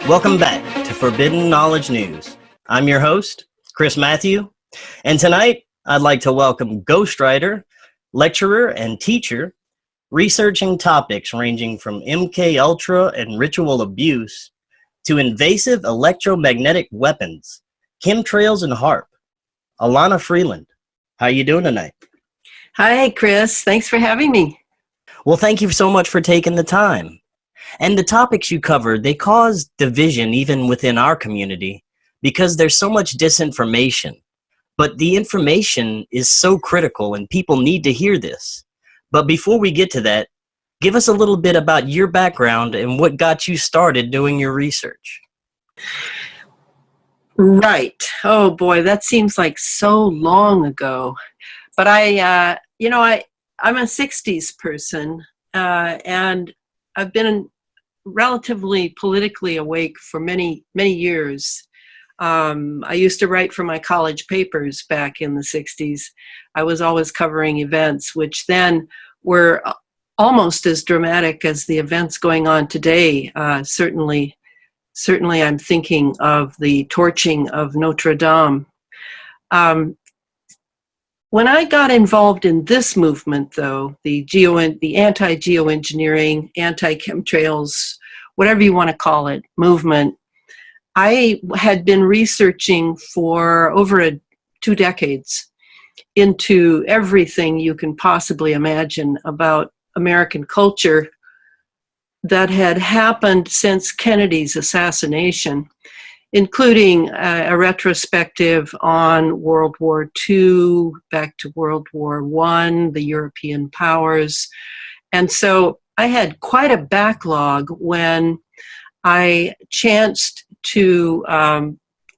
Welcome back to Forbidden Knowledge News. I'm your host, Chris Matthew, and tonight I'd like to welcome ghostwriter, lecturer, and teacher researching topics ranging from MK Ultra and ritual abuse to invasive electromagnetic weapons, chemtrails, and HAARP. Elana Freeland, how you doing tonight? Hi, Chris. Thanks for having me. Well, thank you so much for taking the time. And the topics you covered, they cause division even within our community because there's so much disinformation. But the information is so critical and people need to hear this. But before we get to that, give us a little bit about your background and what got you started doing your research. Right. Oh boy, that seems like so long ago. But I'm a 60s person, and I've been relatively politically awake for many, many years. I used to write for my college papers back in the 60s. I was always covering events, which then were almost as dramatic as the events going on today. Certainly I'm thinking of the torching of Notre Dame. When I got involved in this movement, though, the anti-geoengineering, anti-chemtrails, whatever you want to call it, movement, I had been researching for over 2 decades into everything you can possibly imagine about American culture that had happened since Kennedy's assassination, including a retrospective on World War II, back to World War I, the European powers. And so I had quite a backlog when I chanced to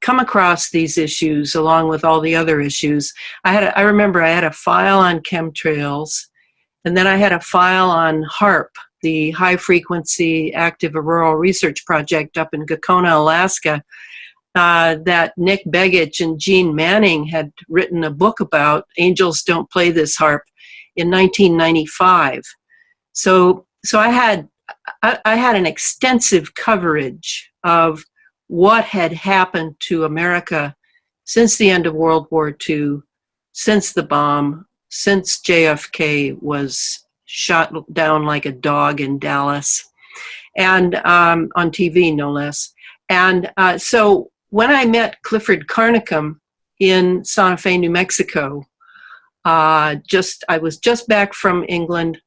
come across these issues along with all the other issues. I remember I had a file on chemtrails, and then I had a file on HAARP, the High Frequency Active Auroral Research Project up in Gakona, Alaska, that Nick Begich and Gene Manning had written a book about. Angels Don't Play This HAARP in 1995. So I had an extensive coverage of what had happened to America since the end of World War II, since the bomb, since JFK was shot down like a dog in Dallas, and on TV, no less. And so when I met Clifford Carnicom in Santa Fe, New Mexico, I was just back from England,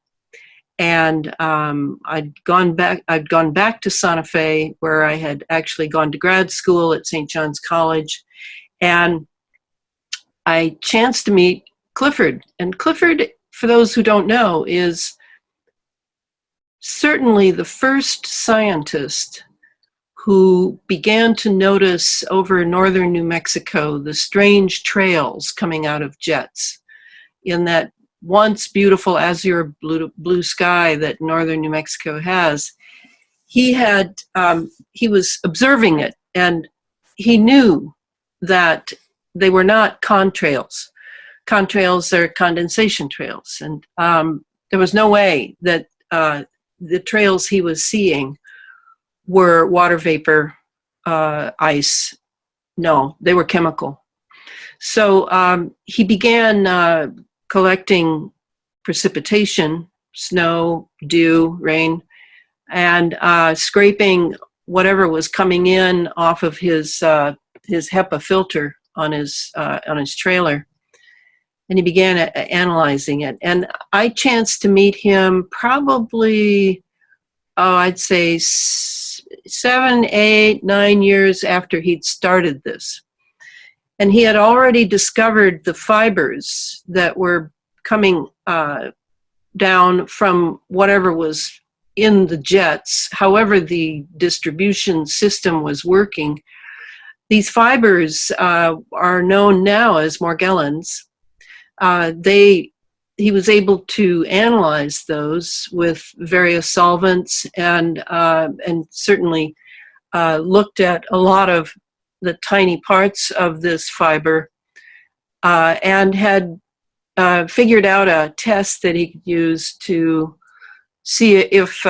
and I'd gone back to Santa Fe, where I had actually gone to grad school at St. John's College, and I chanced to meet Clifford. And Clifford, for those who don't know, is certainly the first scientist who began to notice over northern New Mexico the strange trails coming out of jets in that once beautiful azure blue sky that northern New Mexico has. He was observing it, and he knew that they were not contrails. Contrails are condensation trails, and there was no way that the trails he was seeing were water vapor, ice. No, they were chemical. So he began collecting precipitation, snow, dew, rain, and scraping whatever was coming in off of his HEPA filter on his trailer. And he began analyzing it. And I chanced to meet him probably, I'd say 7, 8, 9 years after he'd started this. And he had already discovered the fibers that were coming down from whatever was in the jets, however the distribution system was working. These fibers are known now as Morgellons. He was able to analyze those with various solvents, and certainly looked at a lot of the tiny parts of this fiber, and had figured out a test that he could use to see if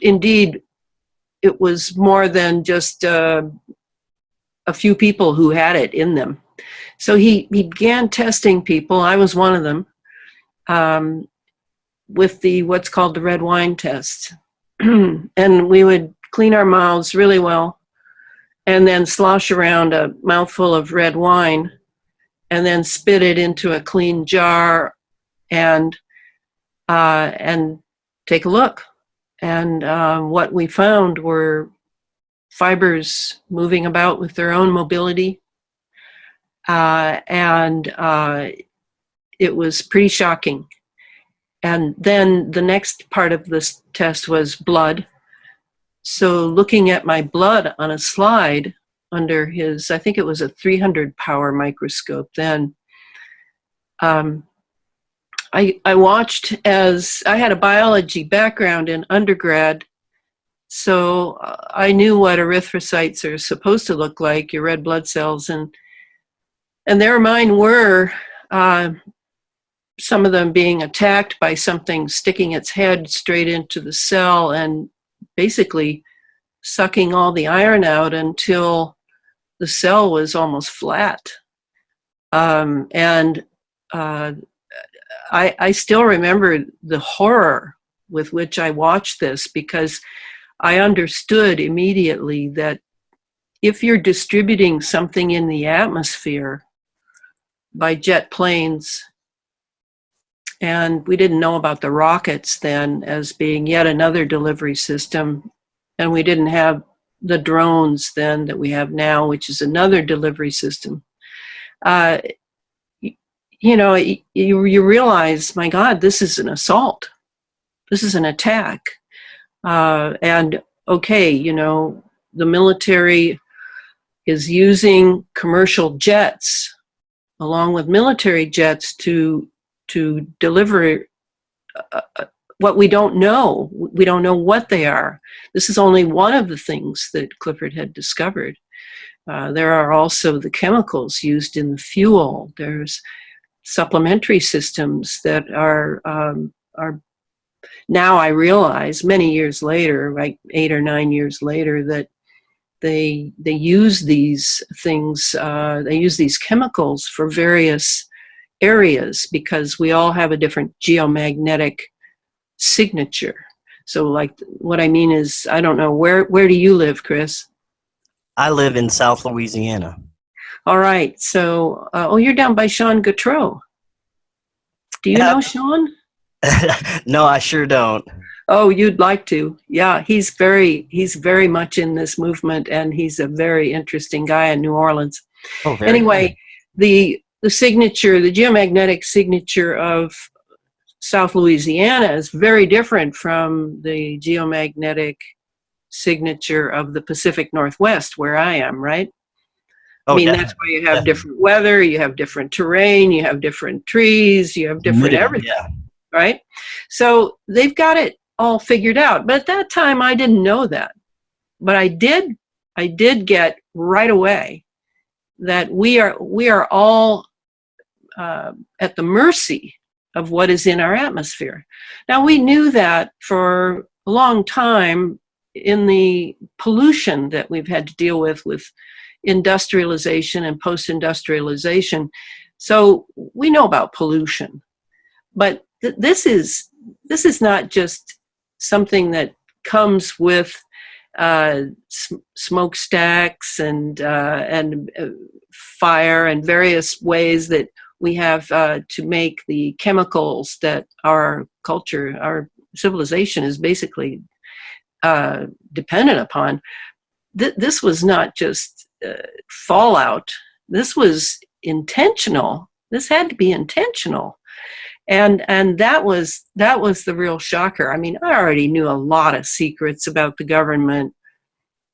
indeed it was more than just a few people who had it in them. So he began testing people. I was one of them, with what's called the red wine test. And we would clean our mouths really well and then slosh around a mouthful of red wine and then spit it into a clean jar and take a look. And what we found were fibers moving about with their own mobility. And it was pretty shocking. And then the next part of this test was blood. So looking at my blood on a slide under his, I think it was a 300 power microscope then, I watched as I had a biology background in undergrad, so I knew what erythrocytes are supposed to look like, your red blood cells, and there mine were, some of them being attacked by something sticking its head straight into the cell and basically sucking all the iron out until the cell was almost flat. I still remember the horror with which I watched this, because I understood immediately that if you're distributing something in the atmosphere by jet planes, and we didn't know about the rockets then as being yet another delivery system, and we didn't have the drones then that we have now, which is another delivery system. You realize, my God, this is an assault. This is an attack. And okay, the military is using commercial jets along with military jets to deliver what we don't know. We don't know what they are. This is only one of the things that Clifford had discovered. There are also the chemicals used in the fuel. There's supplementary systems that are now I realize many years later, like 8 or 9 years later, that they use these things, they use these chemicals for various areas, because we all have a different geomagnetic signature. So like what I mean is, I don't know, where do you live, Chris? I live in South Louisiana. All right. So, you're down by Sean Gautreaux. Do you know Sean? No, I sure don't. Oh, you'd like to. Yeah, he's very much in this movement, and he's a very interesting guy in New Orleans. Oh, very anyway, good. the signature, the geomagnetic signature of South Louisiana is very different from the geomagnetic signature of the Pacific Northwest, where I am, right? Oh, I mean, that's why you have different weather, you have different terrain, you have different trees, you have different everything, right? So they've got it all figured out. But at that time, I didn't know that. But I did get right away that we are all at the mercy of what is in our atmosphere. Now, we knew that for a long time in the pollution that we've had to deal with industrialization and post-industrialization. So we know about pollution, but this is not just something that comes with smokestacks and fire and various ways that we have to make the chemicals that our culture, our civilization is basically dependent upon. This was not just fallout. This was intentional. This had to be intentional. And that was the real shocker. I mean, I already knew a lot of secrets about the government,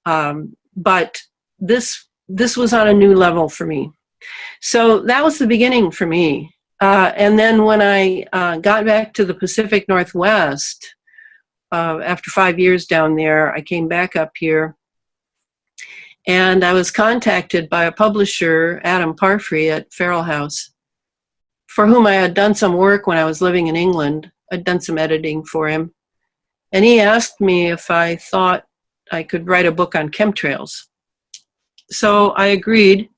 but this was on a new level for me. So that was the beginning for me. And then when I got back to the Pacific Northwest, after 5 years down there, I came back up here, and I was contacted by a publisher, Adam Parfrey at Feral House, for whom I had done some work when I was living in England. I'd done some editing for him. And he asked me if I thought I could write a book on chemtrails. So I agreed,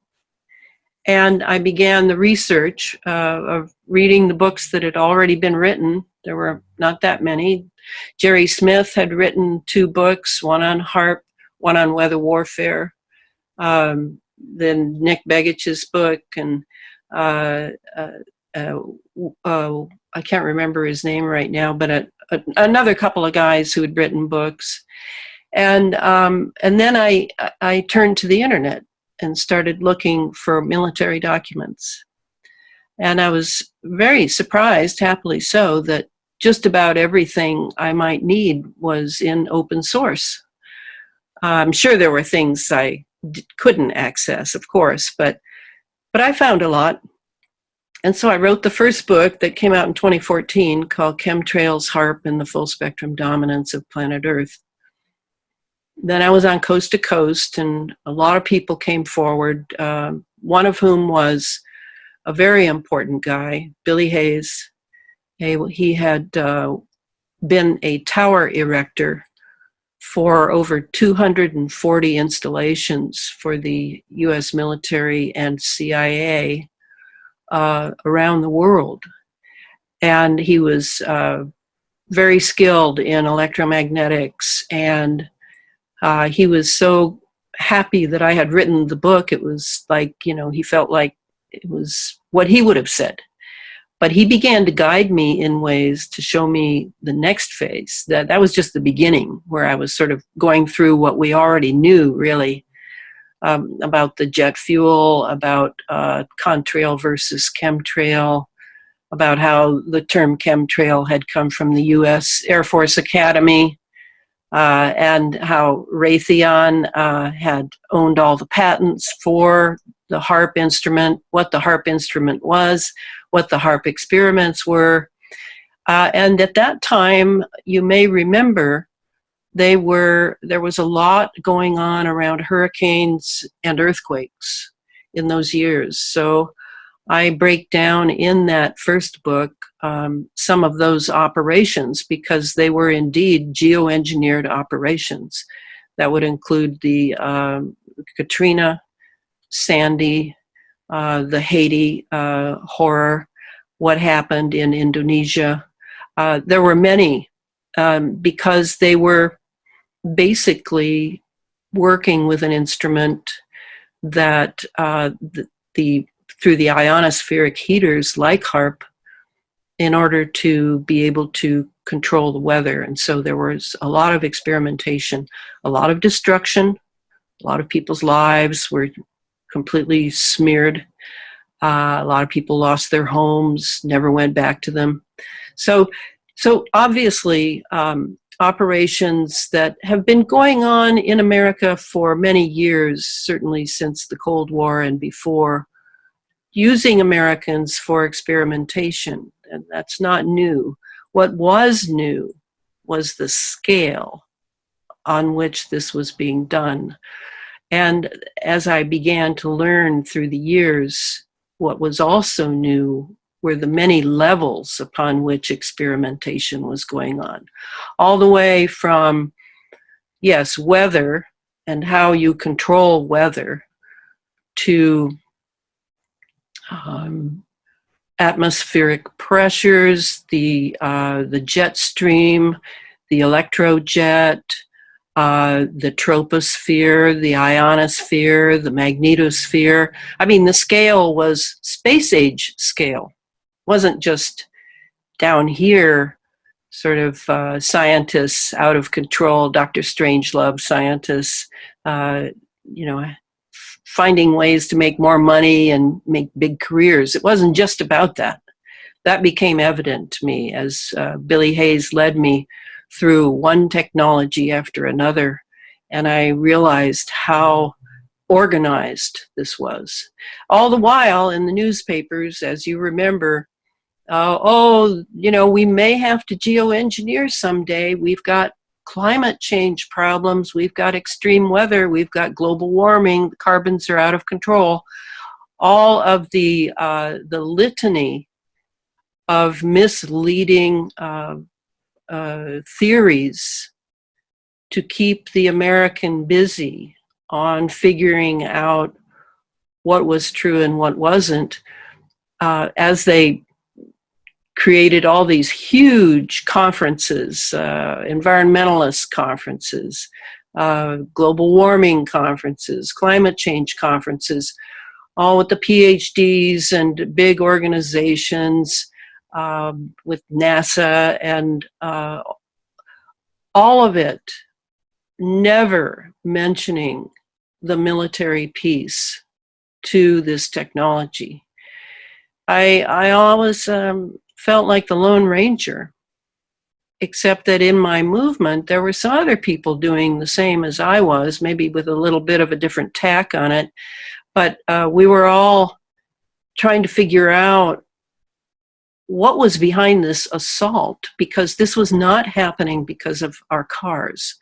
and I began the research of reading the books that had already been written. There were not that many. Jerry Smith had written 2 books, one on HAARP, one on weather warfare. Then Nick Begich's book, and I can't remember his name right now, but another couple of guys who had written books. And then I turned to the internet and started looking for military documents. And I was very surprised, happily so, that just about everything I might need was in open source. I'm sure there were things I couldn't access, of course, but I found a lot. And so I wrote the first book that came out in 2014 called Chemtrails, HAARP, and the Full Spectrum Dominance of Planet Earth. Then I was on Coast to Coast, and a lot of people came forward, one of whom was a very important guy, Billy Hayes. He had been a tower erector for over 240 installations for the U.S. military and CIA around the world. And he was very skilled in electromagnetics, and he was so happy that I had written the book. It was like, he felt like it was what he would have said. But he began to guide me in ways to show me the next phase. That was just the beginning, where I was sort of going through what we already knew, really, about the jet fuel, about contrail versus chemtrail, about how the term chemtrail had come from the U.S. Air Force Academy, and how Raytheon had owned all the patents for the HAARP instrument, what the HAARP instrument was, what the HAARP experiments were. And at that time, you may remember, there was a lot going on around hurricanes and earthquakes in those years. So I break down in that first book some of those operations, because they were indeed geoengineered operations. That would include the Katrina, Sandy, the Haiti horror, what happened in Indonesia. There were many, because they were basically working with an instrument that through the ionospheric heaters like HAARP, in order to be able to control the weather. And so there was a lot of experimentation, a lot of destruction, a lot of people's lives were completely smeared. A lot of people lost their homes, never went back to them. So obviously, operations that have been going on in America for many years, certainly since the Cold War and before, using Americans for experimentation, and that's not new. What was new was the scale on which this was being done. And as I began to learn through the years, what was also new were the many levels upon which experimentation was going on. All the way from, yes, weather and how you control weather, to atmospheric pressures, the jet stream, the electrojet, the troposphere, the ionosphere, the magnetosphere. I mean, the scale was space age scale. It wasn't just down here, sort of scientists out of control, Dr. Strangelove scientists, finding ways to make more money and make big careers. It wasn't just about that. That became evident to me as Billy Hayes led me through one technology after another, and I realized how organized this was. All the while in the newspapers, as you remember, we may have to geoengineer someday. We've got climate change problems, we've got extreme weather, we've got global warming, the carbons are out of control. All of the litany of misleading theories to keep the American busy on figuring out what was true and what wasn't, as they created all these huge conferences, environmentalist conferences, global warming conferences, climate change conferences, all with the PhDs and big organizations, with NASA, and all of it never mentioning the military piece to this technology. I always felt like the Lone Ranger, except that in my movement, there were some other people doing the same as I was, maybe with a little bit of a different tack on it. But we were all trying to figure out what was behind this assault, because this was not happening because of our cars.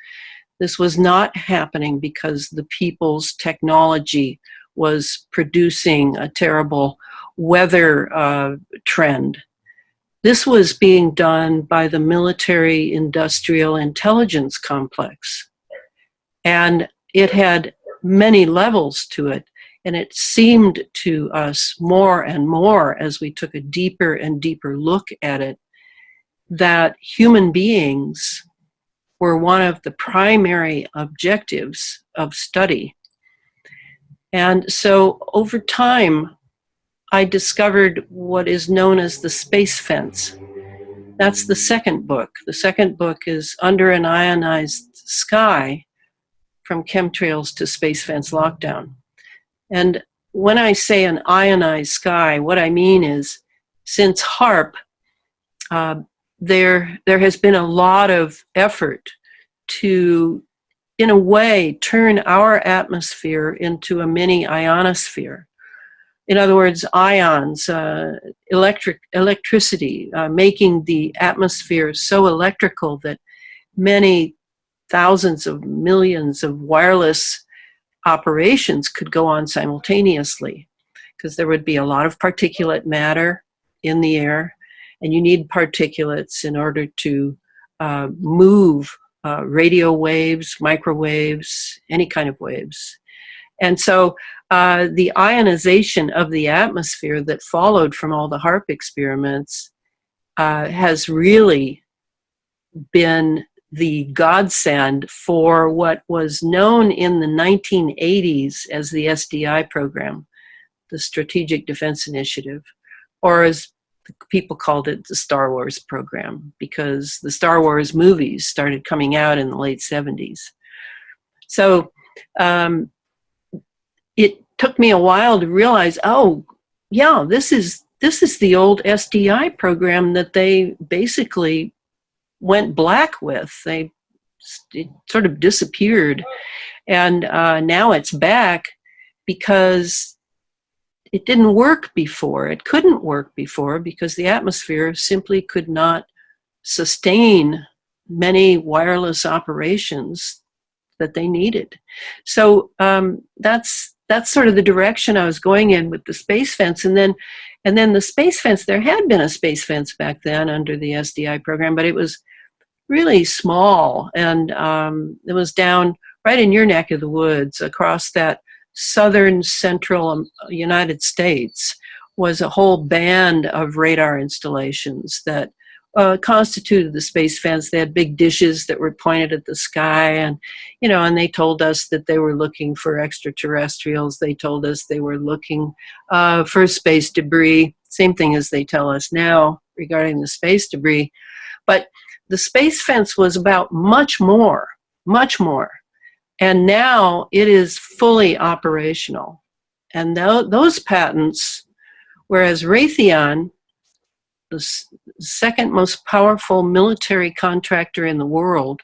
This was not happening because the people's technology was producing a terrible weather trend. This was being done by the military-industrial intelligence complex. And it had many levels to it. And it seemed to us more and more, as we took a deeper and deeper look at it, that human beings were one of the primary objectives of study. And so over time, I discovered what is known as the space fence. That's the second book. The second book is Under an Ionized Sky, From Chemtrails to Space Fence Lockdown. And when I say an ionized sky, what I mean is, since HAARP, there has been a lot of effort to, in a way, turn our atmosphere into a mini ionosphere. In other words, ions, electricity, making the atmosphere so electrical that many thousands of millions of wireless operations could go on simultaneously, because there would be a lot of particulate matter in the air, and you need particulates in order to move radio waves, microwaves, any kind of waves. And so the ionization of the atmosphere that followed from all the HAARP experiments has really been the godsend for what was known in the 1980s as the SDI program, the Strategic Defense Initiative, or as people called it, the Star Wars program, because the Star Wars movies started coming out in the late 70s. So it took me a while to realize, oh, yeah, this is the old SDI program that they basically went black with. It sort of disappeared, and now it's back because it didn't work before. It couldn't work before because the atmosphere simply could not sustain many wireless operations that they needed. So that's sort of the direction I was going in with the space fence. And then the space fence, there had been a space fence back then under the SDI program, but it was really small, and it was down right in your neck of the woods across that southern central United States was a whole band of radar installations that constituted the space fence. They had big dishes that were pointed at the sky, and and they told us that they were looking for extraterrestrials. They told us they were looking for space debris, same thing as they tell us now regarding the space debris. But the space fence was about much more. And now it is fully operational. And those patents, whereas Raytheon, the second most powerful military contractor in the world,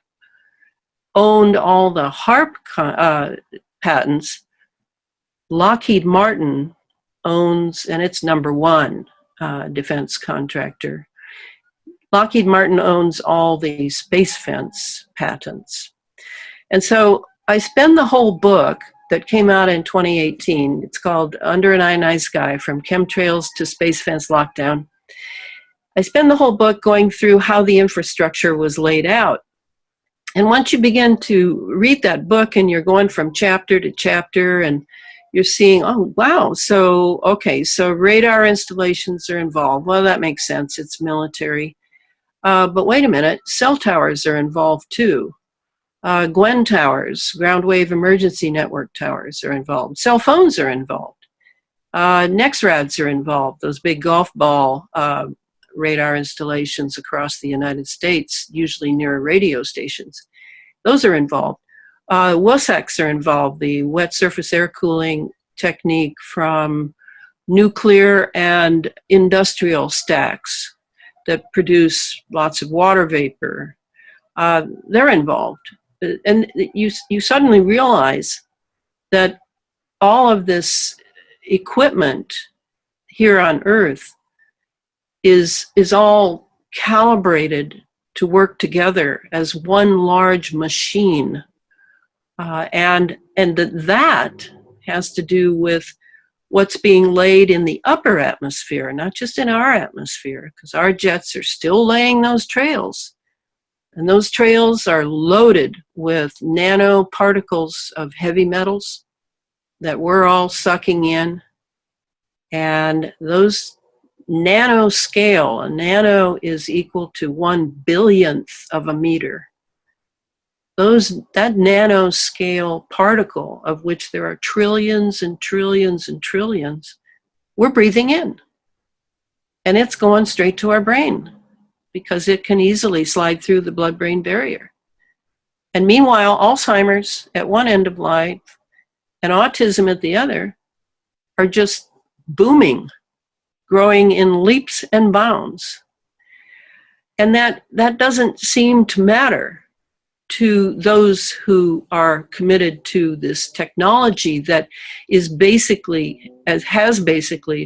owned all the HAARP patents, Lockheed Martin owns, and it's number one defense contractor. Lockheed Martin owns all the space fence patents. And so I spend the whole book that came out in 2018, it's called Under an Ionized Sky, From Chemtrails to Space Fence Lockdown. I spend the whole book going through how the infrastructure was laid out. And once you begin to read that book and you're going from chapter to chapter and you're seeing, oh, wow, so, okay, so radar installations are involved. Well, that makes sense. It's military. But wait a minute, cell towers are involved too. GWEN towers, ground wave emergency network towers are involved. Cell phones are involved. NEXRADs are involved, those big golf ball radar installations across the United States, usually near radio stations. Those are involved. WSECs are involved, the wet surface air cooling technique from nuclear and industrial stacks that produce lots of water vapor. They're involved. And you suddenly realize that all of this equipment here on Earth is all calibrated to work together as one large machine. And that has to do with what's being laid in the upper atmosphere, not just in our atmosphere, because our jets are still laying those trails. And those trails are loaded with nanoparticles of heavy metals that we're all sucking in. And those nanoscale, a nano is equal to 1/billionth of a meter. That nanoscale particle, of which there are trillions and trillions and trillions, we're breathing in. And it's going straight to our brain because it can easily slide through the blood-brain barrier. And meanwhile, Alzheimer's at one end of life and autism at the other are just booming, growing in leaps and bounds. And that doesn't seem to matter to those who are committed to this technology that has basically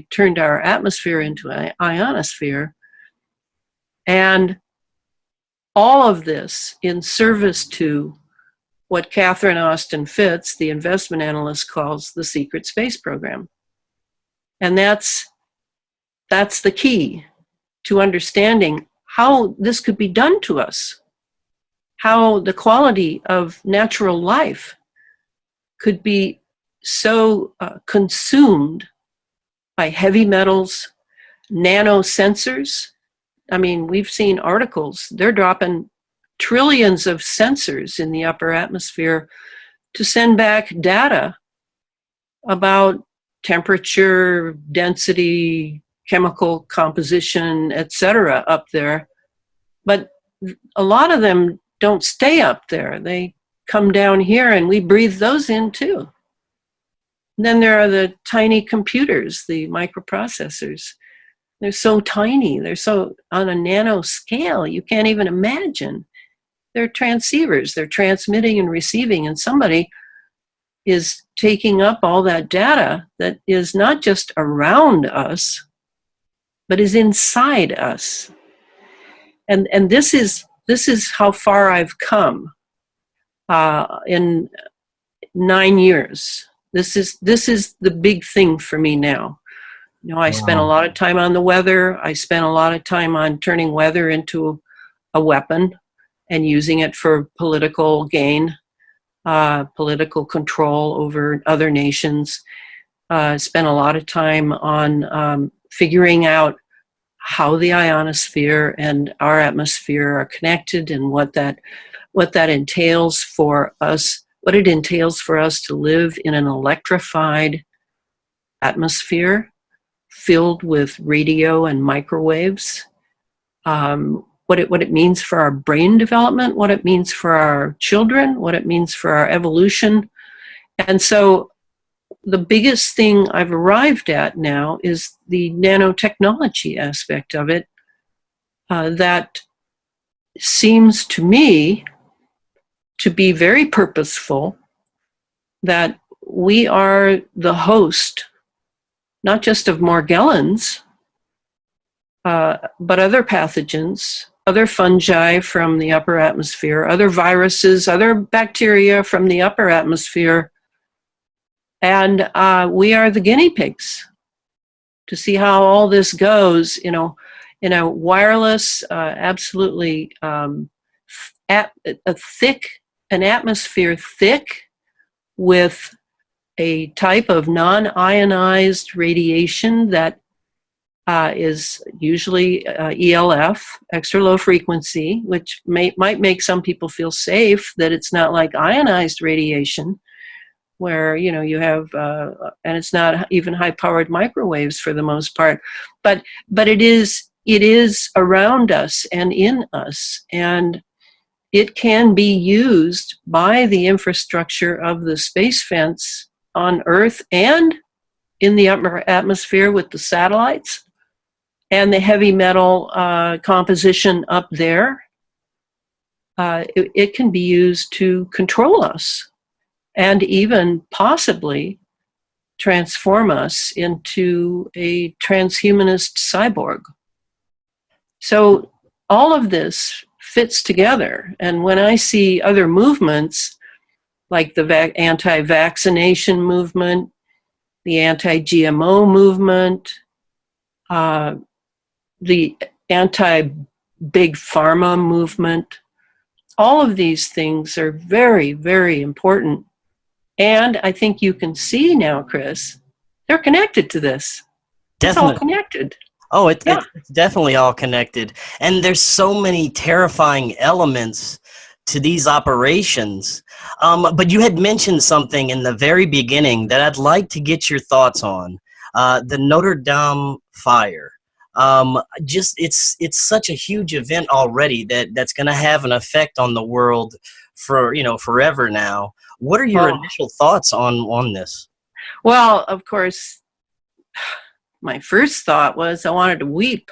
turned our atmosphere into an ionosphere. And all of this in service to what Catherine Austin Fitts, the investment analyst, calls the secret space program. And that's the key to understanding how this could be done to us, how the quality of natural life could be so consumed by heavy metals, nanosensors. I mean, we've seen articles, they're dropping trillions of sensors in the upper atmosphere to send back data about temperature, density, chemical composition, etc. up there. But a lot of them don't stay up there. They come down here and we breathe those in too. And then there are the tiny computers, the microprocessors. They're so tiny. They're so on a nano scale, you can't even imagine. They're transceivers. They're transmitting and receiving, and somebody is taking up all that data that is not just around us, but is inside us. And this is how far I've come in 9 years. This is the big thing for me now. You know, I spent a lot of time on the weather. I spent a lot of time on turning weather into a weapon and using it for political gain, political control over other nations. Spent a lot of time on figuring out how the ionosphere and our atmosphere are connected and what that entails for us, what it entails for us to live in an electrified atmosphere filled with radio and microwaves, what it means for our brain development, what it means for our children, what it means for our evolution. And so the biggest thing I've arrived at now is the nanotechnology aspect of it that seems to me to be very purposeful, that we are the host, not just of Morgellons, but other pathogens, other fungi from the upper atmosphere, other viruses, other bacteria from the upper atmosphere. And we are the guinea pigs to see how all this goes, you know, in a wireless, absolutely an atmosphere thick with a type of non-ionized radiation that is usually ELF, extra low frequency, which might make some people feel safe that it's not like ionized radiation, where you have, and it's not even high-powered microwaves for the most part, but it is around us and in us, and it can be used by the infrastructure of the space fence on Earth and in the upper atmosphere with the satellites and the heavy metal composition up there. It can be used to control us and even possibly transform us into a transhumanist cyborg. So all of this fits together. And when I see other movements, like the anti-vaccination movement, the anti-GMO movement, the anti-big pharma movement, all of these things are very, very important. And I think you can see now, Chris, they're connected to this. Definitely. It's all connected. Oh, it's definitely all connected. And there's so many terrifying elements to these operations. But you had mentioned something in the very beginning that I'd like to get your thoughts on. The Notre Dame fire. It's such a huge event already that's going to have an effect on the world for, forever now. What are your initial thoughts on this? Well, of course, my first thought was I wanted to weep,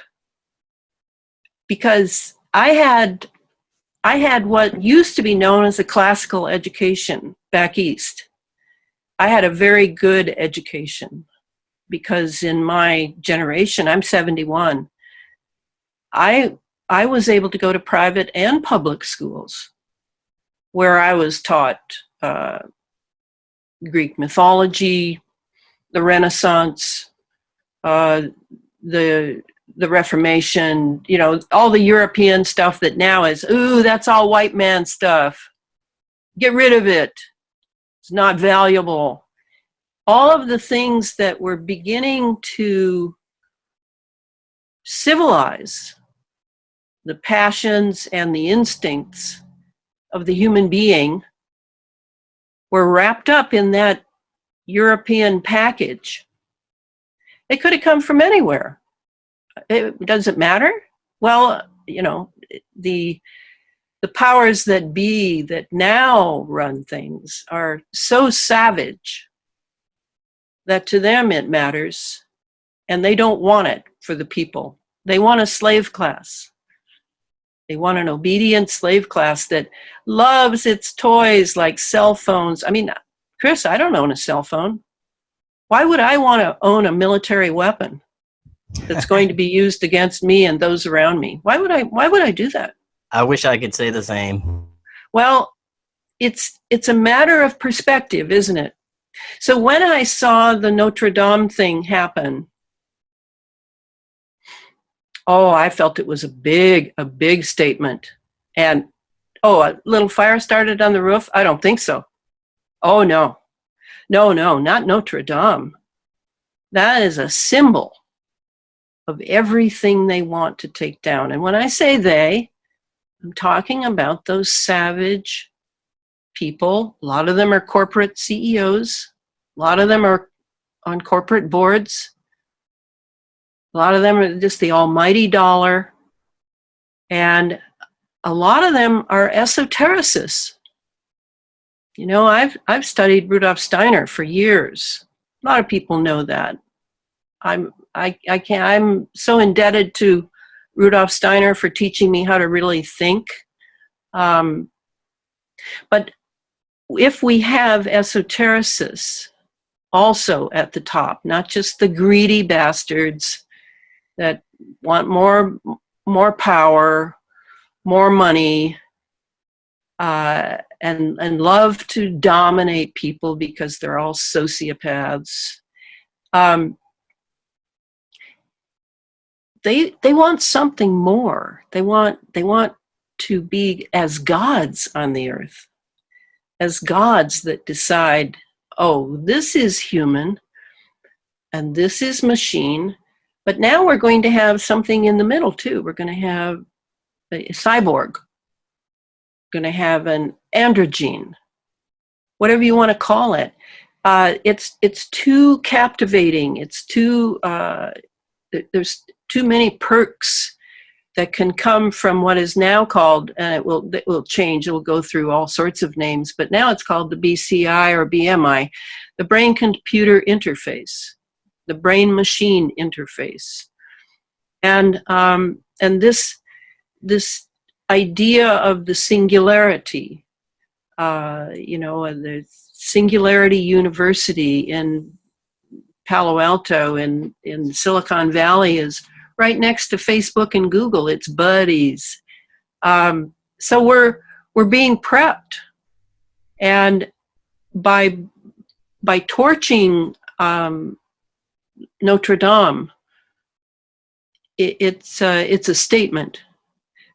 because I had what used to be known as a classical education back east. I had a very good education because in my generation, I'm 71, I was able to go to private and public schools where I was taught Greek mythology, the Renaissance, the Reformation, all the European stuff that now is, ooh, that's all white man stuff. Get rid of it. It's not valuable. All of the things that were beginning to civilize the passions and the instincts of the human being were wrapped up in that European package. It could have come from anywhere. Does it matter? Well, the powers that be that now run things are so savage that to them it matters, and they don't want it for the people. They want a slave class. They want an obedient slave class that loves its toys like cell phones. I mean, Chris, I don't own a cell phone. Why would I want to own a military weapon that's going to be used against me and those around me? Why would I do that? I wish I could say the same. Well, it's a matter of perspective, isn't it? So when I saw the Notre Dame thing happen, I felt it was a big statement. And, a little fire started on the roof? I don't think so. Oh, no. No, not Notre Dame. That is a symbol of everything they want to take down. And when I say they, I'm talking about those savage people. A lot of them are corporate CEOs. A lot of them are on corporate boards. A lot of them are just the almighty dollar. And a lot of them are esotericists. I've studied Rudolf Steiner for years. A lot of people know that. I'm so indebted to Rudolf Steiner for teaching me how to really think. But if we have esotericists also at the top, not just the greedy bastards that want more power, more money, and love to dominate people because they're all sociopaths. They want something more. They want to be as gods on the earth, as gods that decide, oh, this is human and this is machine, but now we're going to have something in the middle too. We're going to have a cyborg, going to have an androgen, whatever you want to call it. It's too captivating. It's too there's too many perks that can come from what is now called, and it will change. It will go through all sorts of names, but now it's called the BCI or BMI, the brain-computer interface, the brain-machine interface, and this idea of the singularity, the Singularity University in Palo Alto in Silicon Valley is right next to Facebook and Google. It's buddies. So we're being prepped, and by torching Notre Dame, it's a statement.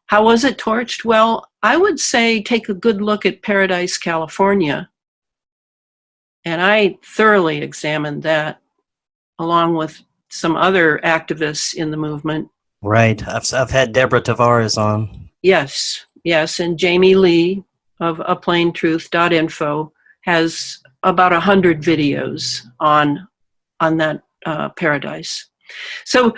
How was it torched? Well, I would say take a good look at Paradise, California, and I thoroughly examined that, along with some other activists in the movement. Right. I've had Deborah Tavares on. Yes, and Jamie Lee of aplaintruth.info has about 100 videos on that Paradise. So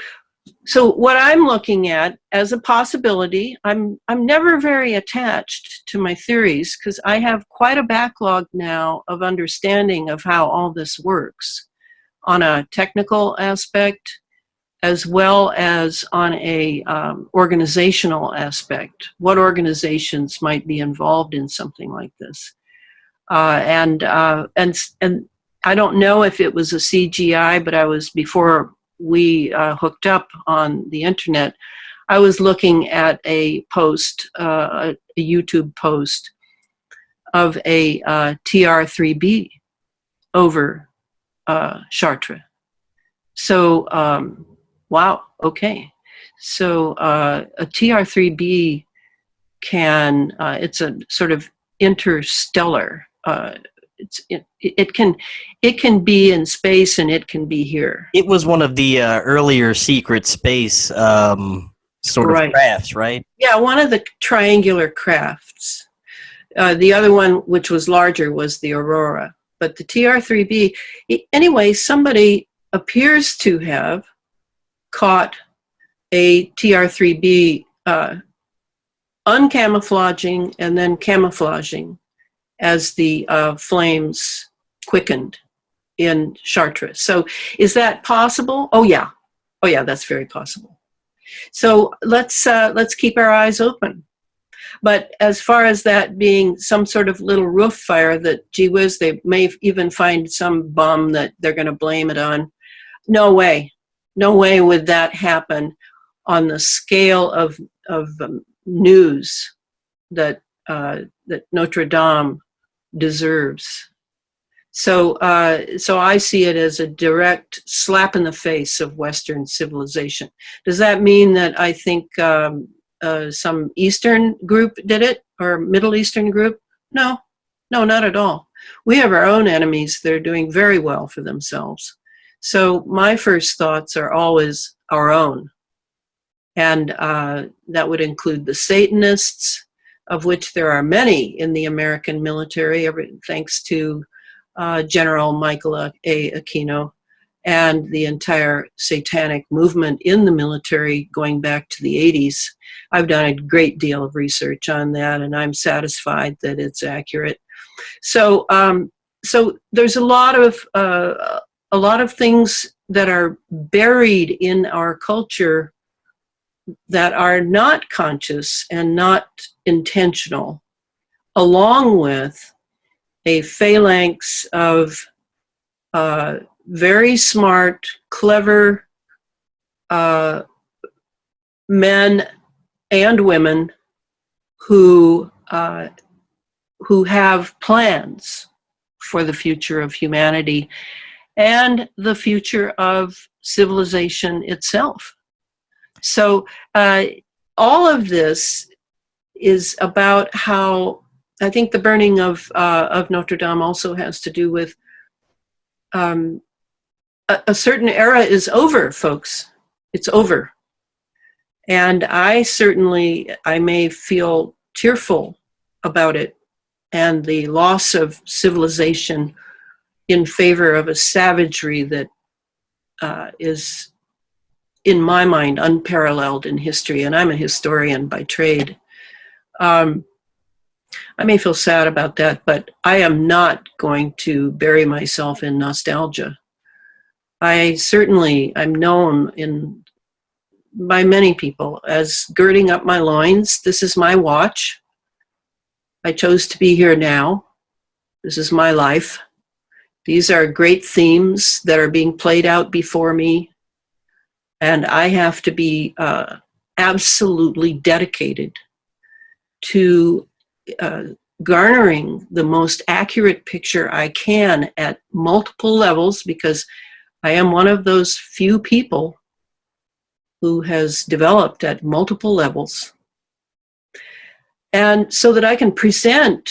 what I'm looking at as a possibility, I'm never very attached to my theories because I have quite a backlog now of understanding of how all this works on a technical aspect as well as on a organizational aspect. What organizations might be involved in something like this? And I don't know if it was a CGI, but I was, before we hooked up on the internet, I was looking at a post, a YouTube post of a TR3B over Chartres. So, wow, okay. So a TR3B can, it's a sort of interstellar, it can be in space and it can be here. It was one of the earlier secret space sort of crafts, right? Yeah, one of the triangular crafts. The other one, which was larger, was the Aurora. But the TR3B, anyway, somebody appears to have caught a TR3B uncamouflaging and then camouflaging as the flames quickened in Chartres. So is that possible? Oh yeah, that's very possible. So let's keep our eyes open. But as far as that being some sort of little roof fire that, gee whiz, they may even find some bum that they're going to blame it on. No way would that happen on the scale of news that Notre Dame deserves. So I see it as a direct slap in the face of Western civilization. Does that mean that I think some Eastern group did it, or Middle Eastern group? No, not at all. We have our own enemies. They're doing very well for themselves. So my first thoughts are always our own. And that would include the Satanists, of which there are many in the American military, thanks to General Michael A. Aquino and the entire satanic movement in the military going back to the 80s. I've done a great deal of research on that, and I'm satisfied that it's accurate. So there's a lot of things that are buried in our culture that are not conscious and not intentional, along with a phalanx of very smart, clever men and women who have plans for the future of humanity and the future of civilization itself. So all of this is about how I think the burning of Notre Dame also has to do with a certain era is over, folks. It's over. And I may feel tearful about it and the loss of civilization in favor of a savagery that is, in my mind, unparalleled in history. And I'm a historian by trade. I may feel sad about that, but I am not going to bury myself in nostalgia. I'm known by many people as girding up my loins. This is my watch. I chose to be here now. This is my life. These are great themes that are being played out before me. And I have to be absolutely dedicated to garnering the most accurate picture I can at multiple levels, because I am one of those few people who has developed at multiple levels. And so that I can present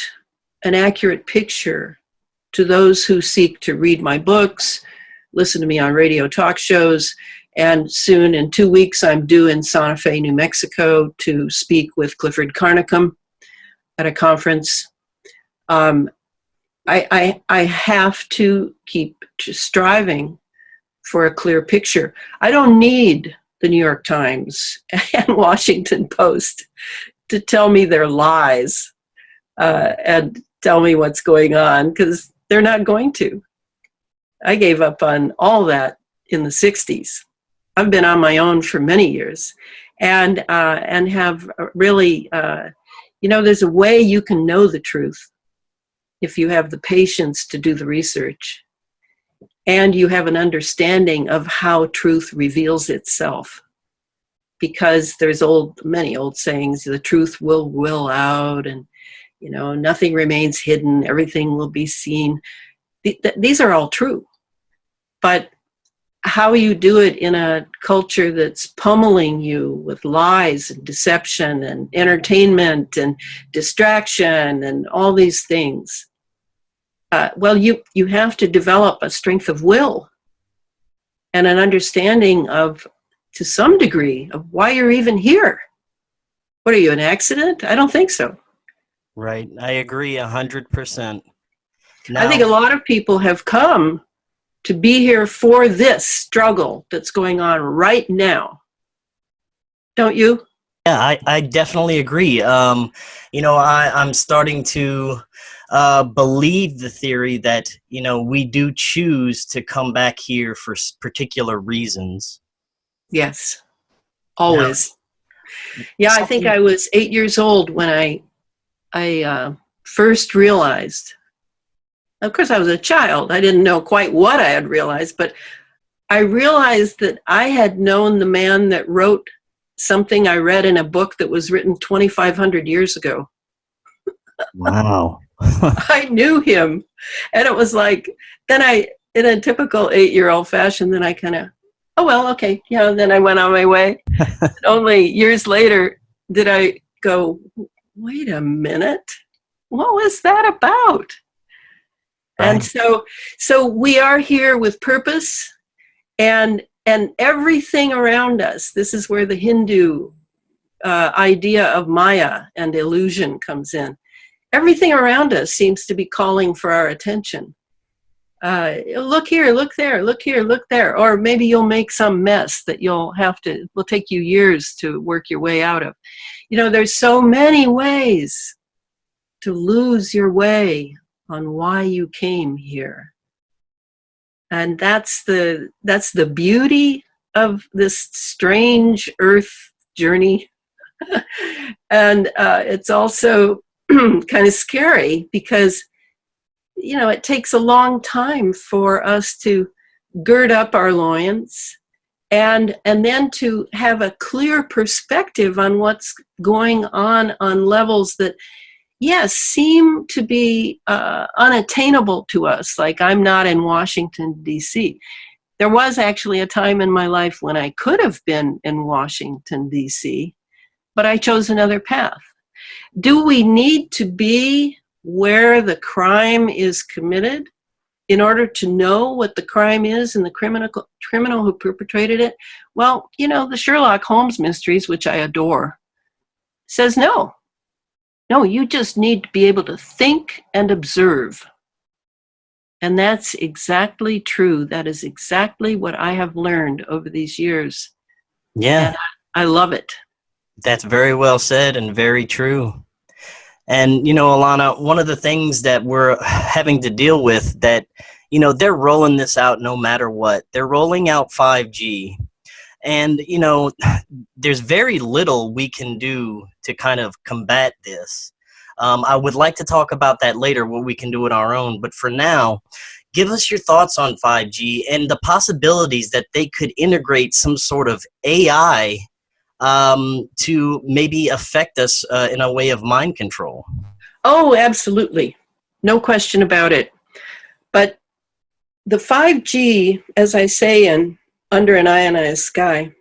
an accurate picture to those who seek to read my books, listen to me on radio talk shows, and soon, in 2 weeks, I'm due in Santa Fe, New Mexico to speak with Clifford Carnicom at a conference. I have to keep striving for a clear picture. I don't need the New York Times and Washington Post to tell me their lies and tell me what's going on, because they're not going to. I gave up on all that in the 60s. I've been on my own for many years and have really, there's a way you can know the truth if you have the patience to do the research and you have an understanding of how truth reveals itself. Because there's many old sayings, the truth will out, and nothing remains hidden, everything will be seen. These are all true. But how you do it in a culture that's pummeling you with lies and deception and entertainment and distraction and all these things, you have to develop a strength of will and an understanding of, to some degree, of why you're even here. What are you, an accident? I don't think so. Right. I agree 100%. I think a lot of people have come to be here for this struggle that's going on right now. Don't you? Yeah, I definitely agree. I'm starting to believe the theory that, we do choose to come back here for particular reasons. Yes, always. Yeah, I think I was 8 years old when I first realized. Of course, I was a child. I didn't know quite what I had realized, but I realized that I had known the man that wrote something I read in a book that was written 2,500 years ago. Wow. I knew him. And it was like, then in a typical 8-year-old fashion, then I kind of, oh, well, okay. Yeah, then I went on my way. Only years later did I go, wait a minute. What was that about? Right. And so we are here with purpose, and everything around us. This is where the Hindu idea of Maya and illusion comes in. Everything around us seems to be calling for our attention. Look here, look there, look here, look there. Or maybe you'll make some mess that will take you years to work your way out of. There's so many ways to lose your way on why you came here. And that's the beauty of this strange earth journey. And it's also kind of scary because, it takes a long time for us to gird up our loins and then to have a clear perspective on what's going on levels that, yes, seem to be unattainable to us. Like, I'm not in Washington, D.C. There was actually a time in my life when I could have been in Washington, D.C., but I chose another path. Do we need to be where the crime is committed in order to know what the crime is and the criminal who perpetrated it? Well, the Sherlock Holmes mysteries, which I adore, says no. No, you just need to be able to think and observe. And that's exactly true. That is exactly what I have learned over these years. Yeah. And I love it. That's very well said and very true. And, Elana, one of the things that we're having to deal with that, they're rolling this out no matter what. They're rolling out 5G. And, there's very little we can do to kind of combat this. I would like to talk about that later, what we can do on our own. But for now, give us your thoughts on 5G and the possibilities that they could integrate some sort of AI to maybe affect us in a way of mind control. Oh, absolutely. No question about it. But the 5G, as I say in Under an Ionized Sky,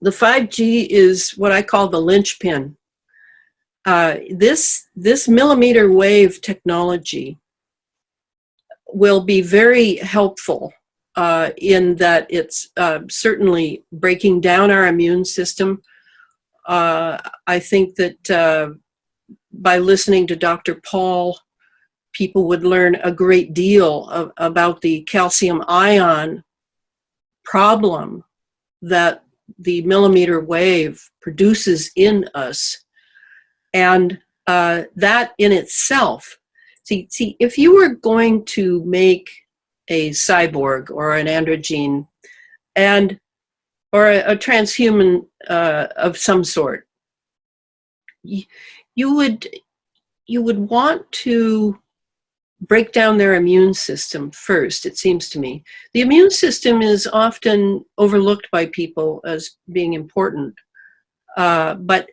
the 5G is what I call the linchpin. This millimeter wave technology will be very helpful in that it's certainly breaking down our immune system. I think that by listening to Dr. Paul, people would learn a great deal about the calcium ion problem that the millimeter wave produces in us. And that in itself, see, if you were going to make a cyborg or an androgen or a transhuman of some sort, you would want to break down their immune system first, it seems to me. The immune system is often overlooked by people as being important, but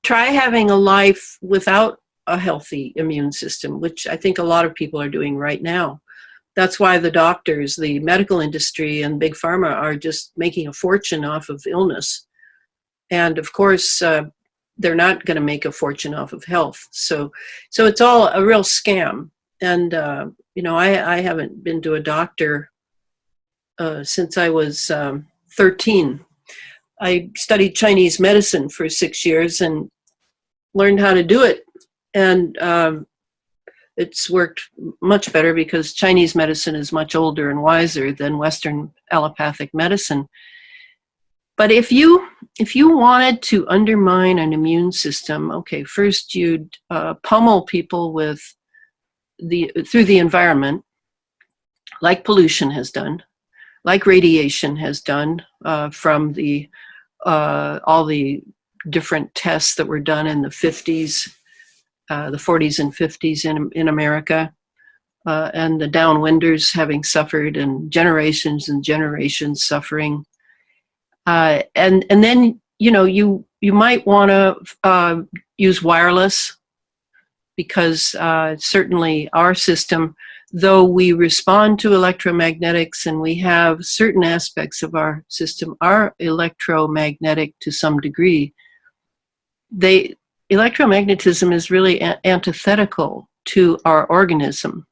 try having a life without a healthy immune system, which I think a lot of people are doing right now. That's why the doctors, the medical industry, and Big Pharma are just making a fortune off of illness. And of course, they're not going to make a fortune off of health. So it's all a real scam. And, I haven't been to a doctor since I was 13. I studied Chinese medicine for 6 years and learned how to do it. And it's worked much better because Chinese medicine is much older and wiser than Western allopathic medicine. But if you wanted to undermine an immune system, okay, first you'd pummel people through the environment, like pollution has done, like radiation has done from all the different tests that were done in the 50s, the 40s and 50s in America, and the downwinders having suffered, and generations suffering. And then, you might want to use wireless, because certainly our system, though we respond to electromagnetics and we have certain aspects of our system are electromagnetic to some degree, electromagnetism is really antithetical to our organism.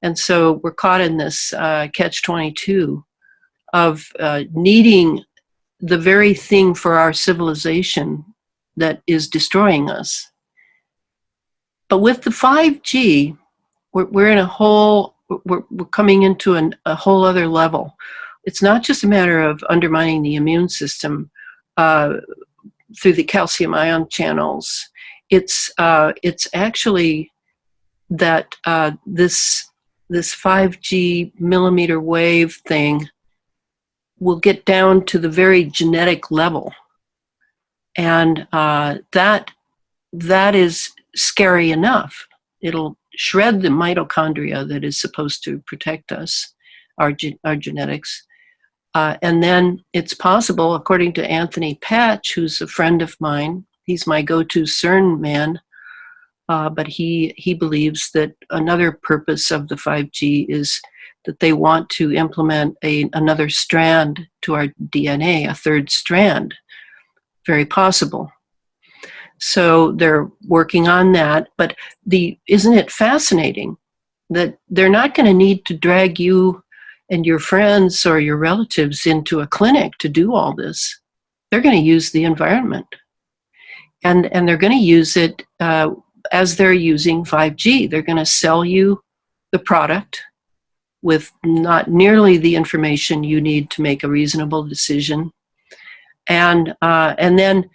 And so we're caught in this catch-22 of needing the very thing for our civilization that is destroying us. But with the 5G, we're in we're coming into a whole other level. It's not just a matter of undermining the immune system through the calcium ion channels. It's actually that this 5G millimeter wave thing will get down to the very genetic level, and that is scary enough. It'll shred the mitochondria that is supposed to protect us, our genetics. And then it's possible, according to Anthony Patch, who's a friend of mine, he's my go-to CERN man, but he believes that another purpose of the 5G is that they want to implement another strand to our DNA, a third strand. Very possible. So they're working on that. But isn't it fascinating that they're not going to need to drag you and your friends or your relatives into a clinic to do all this? They're going to use the environment. And they're going to use it as they're using 5G. They're going to sell you the product with not nearly the information you need to make a reasonable decision. And then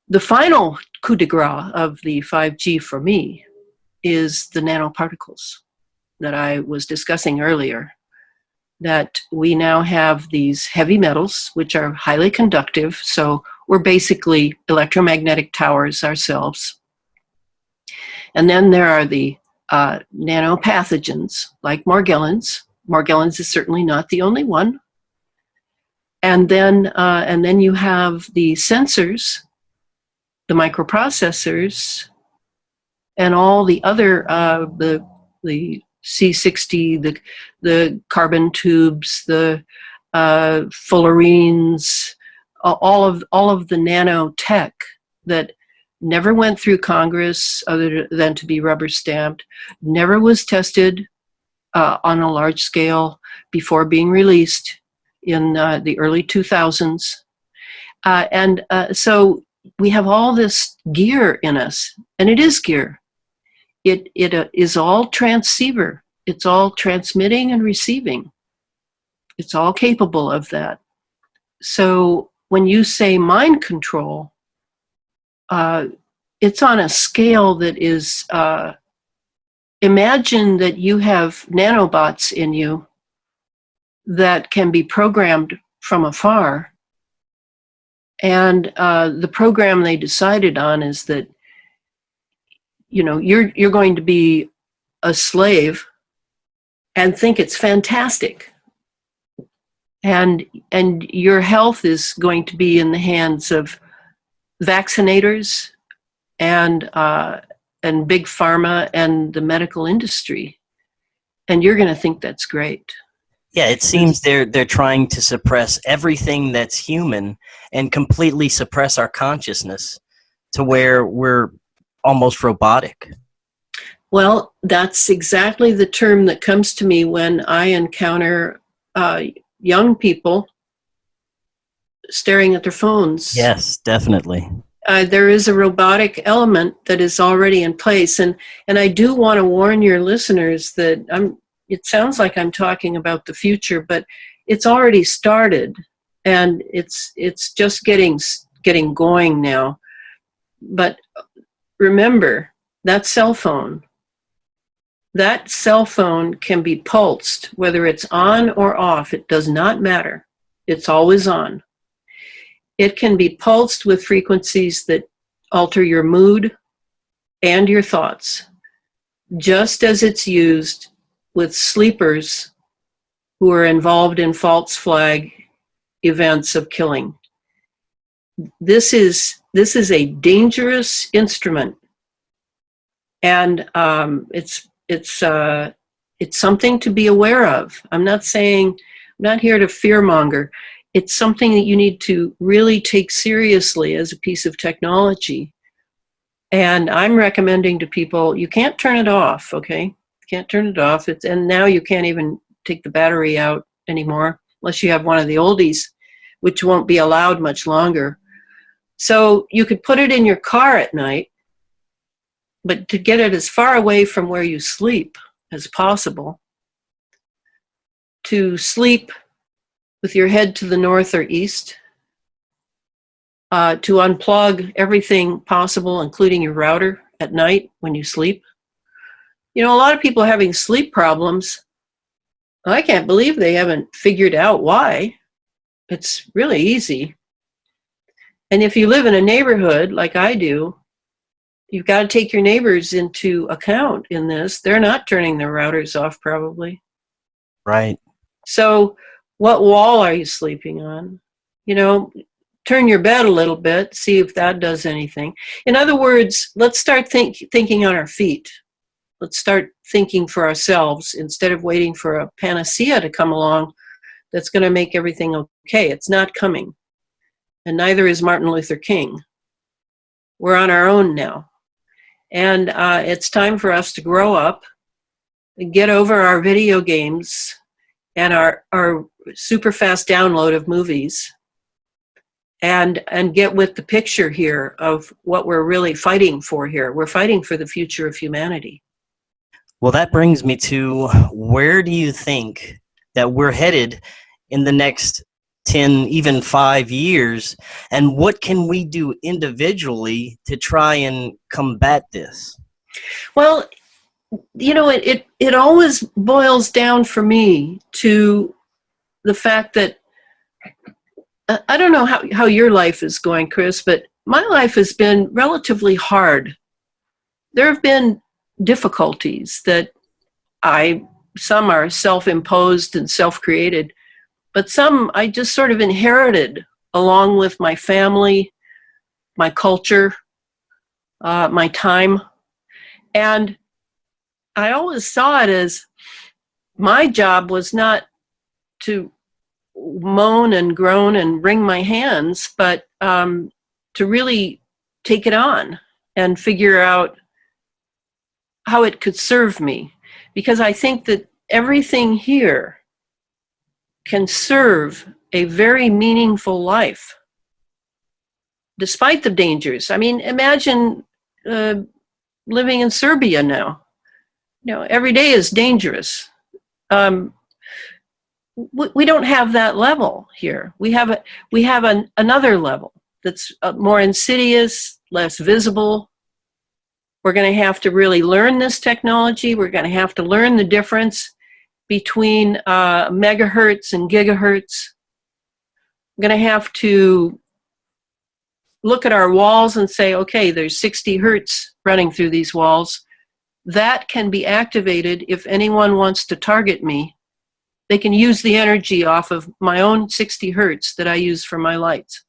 the final coup de grace of the 5G for me is the nanoparticles that I was discussing earlier. That we now have these heavy metals, which are highly conductive. So we're basically electromagnetic towers ourselves. And then there are the nanopathogens, like Morgellons. Morgellons is certainly not the only one. And then you have the sensors, the microprocessors, and all the other, the C60, the carbon tubes, the fullerenes, all of the nanotech that never went through Congress other than to be rubber stamped, never was tested on a large scale before being released in the early 2000s. So we have all this gear in us, and it is gear. It is all transceiver. It's all transmitting and receiving. It's all capable of that. So when you say mind control, it's on a scale that is, imagine that you have nanobots in you that can be programmed from afar. And the program they decided on is that, you know, you're going to be a slave and think it's fantastic. And your health is going to be in the hands of vaccinators and big pharma and the medical industry. And you're going to think that's great. Yeah, it seems they're trying to suppress everything that's human and completely suppress our consciousness to where we're almost robotic. Well, that's exactly the term that comes to me when I encounter young people staring at their phones. Yes, definitely. There is a robotic element that is already in place. And I do want to warn your listeners that it sounds like I'm talking about the future, but it's already started, and it's just getting going now. But remember, that cell phone can be pulsed, whether it's on or off. It does not matter. It's always on. It can be pulsed with frequencies that alter your mood and your thoughts, just as it's used with sleepers who are involved in false flag events of killing. This is a dangerous instrument, and it's something to be aware of. I'm not here to fearmonger. It's something that you need to really take seriously as a piece of technology. And I'm recommending to people, you can't turn it off, okay? Can't turn it off. And now you can't even take the battery out anymore unless you have one of the oldies, which won't be allowed much longer. So you could put it in your car at night, but to get it as far away from where you sleep as possible, to sleep with your head to the north or east, to unplug everything possible, including your router at night when you sleep. You know, a lot of people are having sleep problems. I can't believe they haven't figured out why. It's really easy. And if you live in a neighborhood like I do, you've got to take your neighbors into account in this. They're not turning their routers off, probably. Right. So what wall are you sleeping on? You know, turn your bed a little bit, see if that does anything. In other words, let's start thinking on our feet. Let's start thinking for ourselves instead of waiting for a panacea to come along that's going to make everything okay. It's not coming. And neither is Martin Luther King. We're on our own now. And it's time for us to grow up and get over our video games and our super fast download of movies and get with the picture here of what we're really fighting for here. We're fighting for the future of humanity. Well, that brings me to, where do you think that we're headed in the next 10, even 5 years? And what can we do individually to try and combat this? Well, you know, it always boils down for me to the fact that I don't know how your life is going, Chris, but my life has been relatively hard. There have been difficulties that some are self-imposed and self-created, but some I just sort of inherited along with my family, my culture, my time. And I always saw it as my job was not to moan and groan and wring my hands, but to really take it on and figure out how it could serve me. Because I think that everything here can serve a very meaningful life, despite the dangers. I mean, imagine living in Serbia now. You know, every day is dangerous. We don't have that level here. We have another level that's more insidious, less visible. We're going to have to really learn this technology. We're going to have to learn the difference between megahertz and gigahertz. We're going to have to look at our walls and say, okay, there's 60 hertz running through these walls. That can be activated if anyone wants to target me. They can use the energy off of my own 60 hertz that I use for my lights.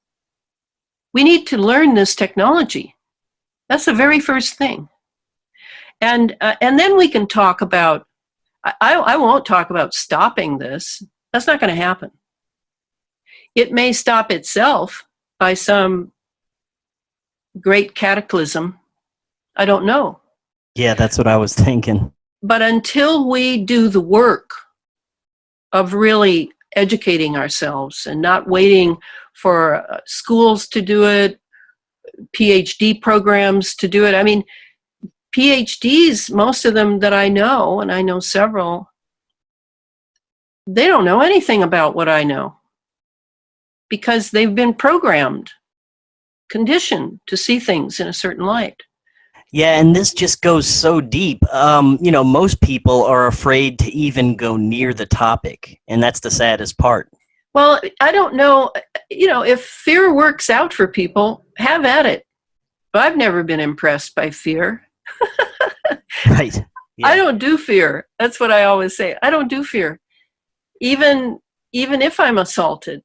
We need to learn this technology. That's the very first thing. And then we can talk about, I won't talk about stopping this. That's not going to happen. It may stop itself by some great cataclysm. I don't know. Yeah, that's what I was thinking. But until we do the work of really educating ourselves and not waiting for schools to do it, PhD programs to do it. I mean, PhDs, most of them that I know, and I know several, they don't know anything about what I know because they've been programmed, conditioned to see things in a certain light. Yeah, and this just goes so deep. Most people are afraid to even go near the topic, and that's the saddest part. Well, I don't know, if fear works out for people, have at it. But I've never been impressed by fear. Right. Yeah. I don't do fear. That's what I always say. I don't do fear. Even if I'm assaulted,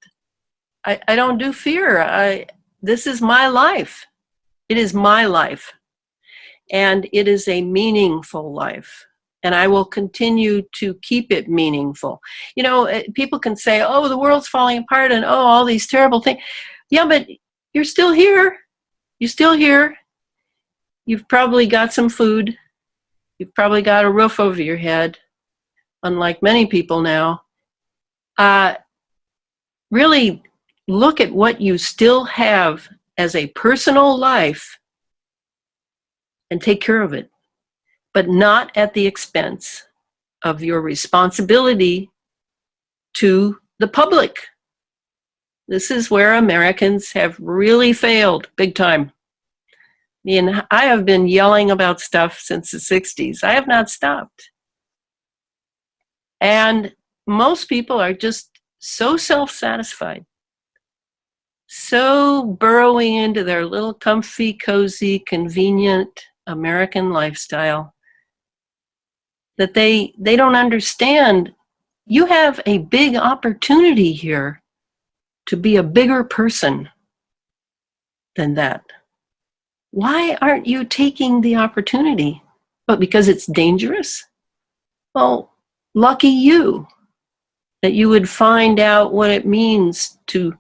I don't do fear. This is my life. It is my life. And it is a meaningful life. And I will continue to keep it meaningful. People can say, oh, the world's falling apart and, oh, all these terrible things. Yeah, but you're still here. You're still here. You've probably got some food. You've probably got a roof over your head, unlike many people now. Really look at what you still have as a personal life and take care of it, but not at the expense of your responsibility to the public. This is where Americans have really failed big time. I have been yelling about stuff since the 60s. I have not stopped. And most people are just so self-satisfied, so burrowing into their little comfy, cozy, convenient American lifestyle that they don't understand. You have a big opportunity here to be a bigger person than that. Why aren't you taking the opportunity? But because it's dangerous? Well, lucky you that you would find out what it means to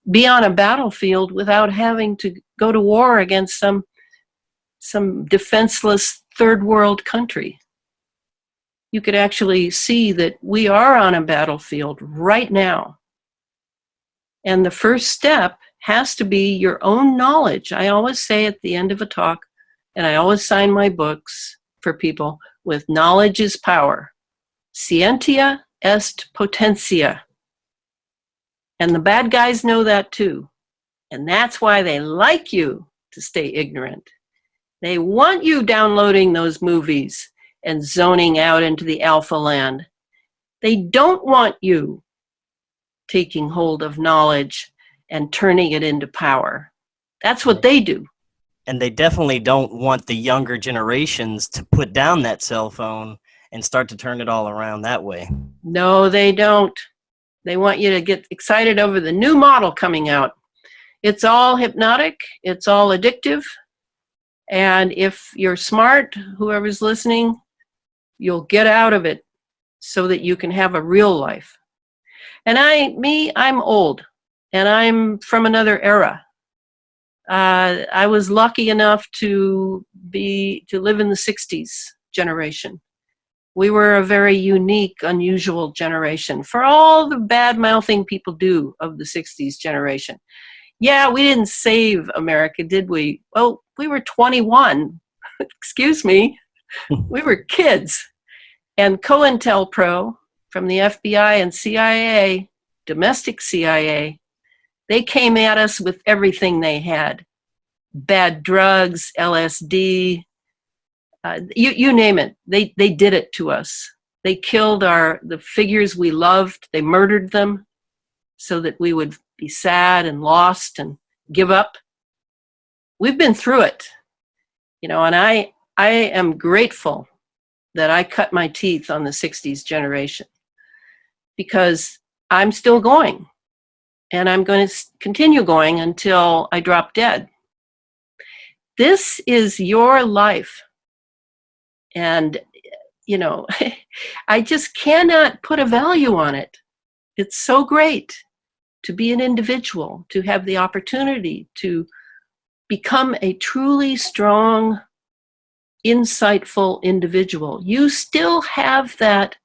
be on a battlefield without having to go to war against some some defenseless third world country. You could actually see that we are on a battlefield right now. And the first step has to be your own knowledge. I always say at the end of a talk, and I always sign my books for people with knowledge is power. Scientia est potentia. And the bad guys know that too. And that's why they like you to stay ignorant. They want you downloading those movies and zoning out into the alpha land. They don't want you taking hold of knowledge and turning it into power. That's what they do. And they definitely don't want the younger generations to put down that cell phone and start to turn it all around that way. No, they don't. They want you to get excited over the new model coming out. It's all hypnotic. It's all addictive. And if you're smart, whoever's listening, you'll get out of it so that you can have a real life. And I'm old, and I'm from another era. I was lucky enough to live in the 60s generation. We were a very unique, unusual generation for all the bad-mouthing people do of the 60s generation. Yeah, we didn't save America, did we? Well, we were 21. Excuse me. We were kids. And COINTELPRO from the FBI and CIA, domestic CIA, they came at us with everything they had. Bad drugs, LSD, you name it. They did it to us. They killed the figures we loved. They murdered them so that we would be sad and lost and give up. We've been through it, and I am grateful that I cut my teeth on the 60s generation, because I'm still going, and I'm going to continue going until I drop dead. This is your life. And, I just cannot put a value on it. It's so great to be an individual, to have the opportunity to become a truly strong, insightful individual. You still have that,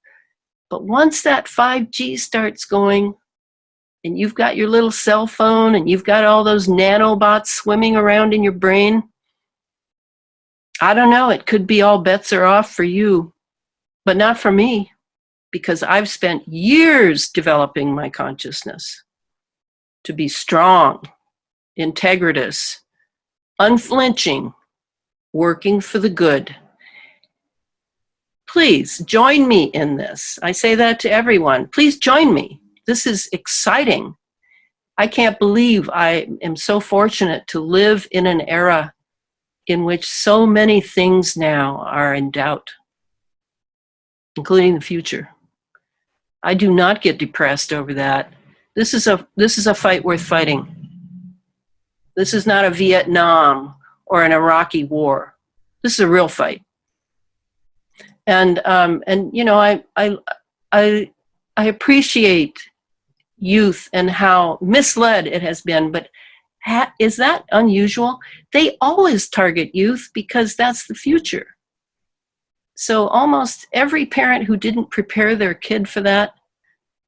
but once that 5G starts going, and you've got your little cell phone, and you've got all those nanobots swimming around in your brain, I don't know, it could be all bets are off for you, but not for me, because I've spent years developing my consciousness to be strong, integritous, unflinching, working for the good. Please join me in this. I say that to everyone. Please join me. This is exciting. I can't believe I am so fortunate to live in an era in which so many things now are in doubt, including the future. I do not get depressed over that. This is a fight worth fighting. This is not a Vietnam or an Iraqi war. This is a real fight. And I appreciate youth and how misled it has been, but is that unusual? They always target youth because that's the future. So almost every parent who didn't prepare their kid for that,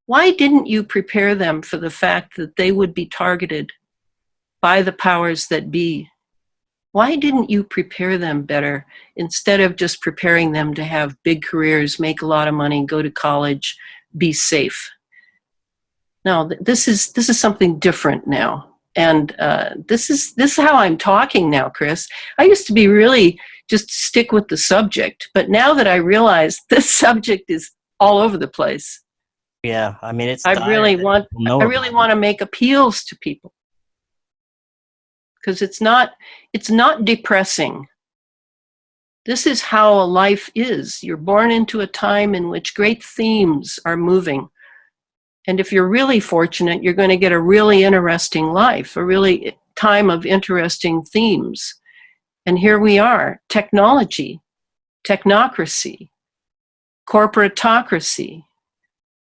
why didn't you prepare them for the fact that they would be targeted by the powers that be? Why didn't you prepare them better instead of just preparing them to have big careers, make a lot of money, go to college, be safe? No, this is something different now. And this is how I'm talking now, Chris. I used to be really just stick with the subject, but now that I realize this subject is all over the place. Yeah, I mean, I really want to make appeals to people, because it's not depressing. This is how a life is. You're born into a time in which great themes are moving. And if you're really fortunate, you're going to get a really interesting life, a really time of interesting themes. And here we are: technology, technocracy, corporatocracy.